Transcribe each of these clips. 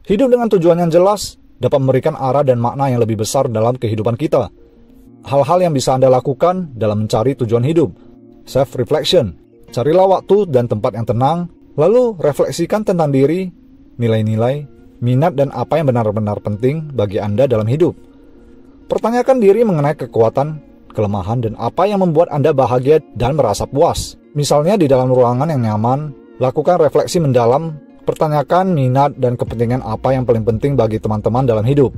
Hidup dengan tujuan yang jelas dapat memberikan arah dan makna yang lebih besar dalam kehidupan kita. Hal-hal yang bisa Anda lakukan dalam mencari tujuan hidup. Self-reflection. Carilah waktu dan tempat yang tenang, lalu refleksikan tentang diri, nilai-nilai, minat dan apa yang benar-benar penting bagi Anda dalam hidup. Pertanyakan diri mengenai kekuatan, kelemahan, dan apa yang membuat Anda bahagia dan merasa puas. Misalnya di dalam ruangan yang nyaman, lakukan refleksi mendalam, pertanyakan minat dan kepentingan apa yang paling penting bagi teman-teman dalam hidup.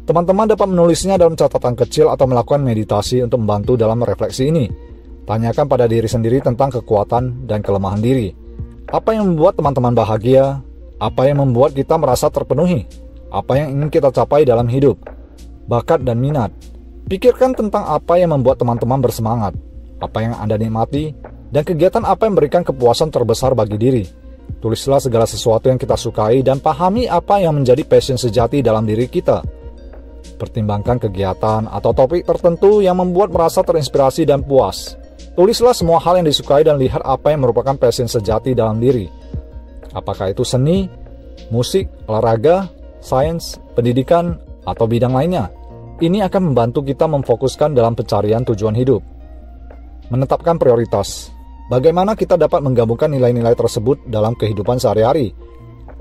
Teman-teman dapat menulisnya dalam catatan kecil atau melakukan meditasi untuk membantu dalam refleksi ini. Tanyakan pada diri sendiri tentang kekuatan dan kelemahan diri. Apa yang membuat teman-teman bahagia? Apa yang membuat kita merasa terpenuhi? Apa yang ingin kita capai dalam hidup? Bakat dan minat. Pikirkan tentang apa yang membuat teman-teman bersemangat, apa yang Anda nikmati, dan kegiatan apa yang memberikan kepuasan terbesar bagi diri. Tulislah segala sesuatu yang kita sukai dan pahami apa yang menjadi passion sejati dalam diri kita. Pertimbangkan kegiatan atau topik tertentu yang membuat merasa terinspirasi dan puas. Tulislah semua hal yang disukai dan lihat apa yang merupakan passion sejati dalam diri. Apakah itu seni, musik, olahraga, sains, pendidikan, atau bidang lainnya. Ini akan membantu kita memfokuskan dalam pencarian tujuan hidup. Menetapkan prioritas. Bagaimana kita dapat menggabungkan nilai-nilai tersebut dalam kehidupan sehari-hari?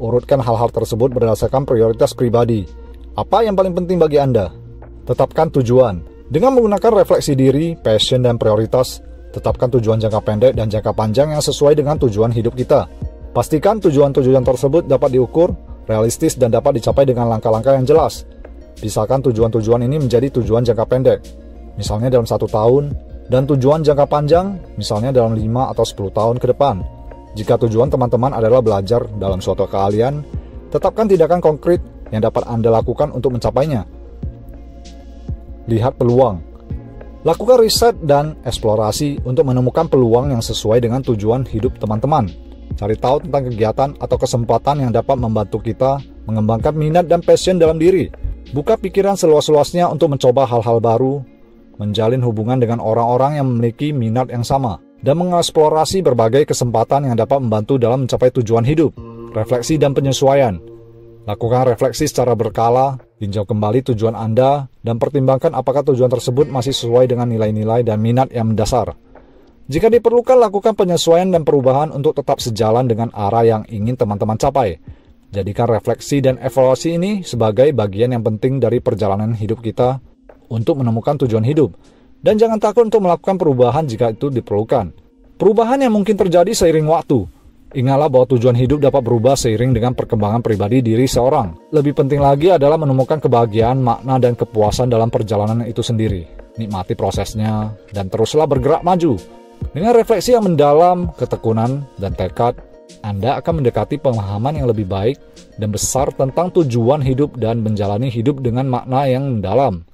Urutkan hal-hal tersebut berdasarkan prioritas pribadi. Apa yang paling penting bagi Anda? Tetapkan tujuan. Dengan menggunakan refleksi diri, passion, dan prioritas, tetapkan tujuan jangka pendek dan jangka panjang yang sesuai dengan tujuan hidup kita. Pastikan tujuan-tujuan tersebut dapat diukur, realistis, dan dapat dicapai dengan langkah-langkah yang jelas. Pisahkan tujuan-tujuan ini menjadi tujuan jangka pendek, misalnya dalam 1 tahun, dan tujuan jangka panjang, misalnya dalam 5 atau 10 tahun ke depan. Jika tujuan teman-teman adalah belajar dalam suatu keahlian, tetapkan tindakan konkret yang dapat Anda lakukan untuk mencapainya. Lihat peluang. Lakukan riset dan eksplorasi untuk menemukan peluang yang sesuai dengan tujuan hidup teman-teman. Cari tahu tentang kegiatan atau kesempatan yang dapat membantu kita mengembangkan minat dan passion dalam diri. Buka pikiran seluas-luasnya untuk mencoba hal-hal baru, menjalin hubungan dengan orang-orang yang memiliki minat yang sama, dan mengeksplorasi berbagai kesempatan yang dapat membantu dalam mencapai tujuan hidup. Refleksi dan penyesuaian. Lakukan refleksi secara berkala, tinjau kembali tujuan Anda, dan pertimbangkan apakah tujuan tersebut masih sesuai dengan nilai-nilai dan minat yang mendasar. Jika diperlukan, lakukan penyesuaian dan perubahan untuk tetap sejalan dengan arah yang ingin teman-teman capai. Jadikan refleksi dan evaluasi ini sebagai bagian yang penting dari perjalanan hidup kita untuk menemukan tujuan hidup. Dan jangan takut untuk melakukan perubahan jika itu diperlukan. Perubahan yang mungkin terjadi seiring waktu. Ingatlah bahwa tujuan hidup dapat berubah seiring dengan perkembangan pribadi diri seorang. Lebih penting lagi adalah menemukan kebahagiaan, makna, dan kepuasan dalam perjalanan itu sendiri. Nikmati prosesnya, dan teruslah bergerak maju. Dengan refleksi yang mendalam, ketekunan, dan tekad, Anda akan mendekati pemahaman yang lebih baik dan besar tentang tujuan hidup dan menjalani hidup dengan makna yang mendalam.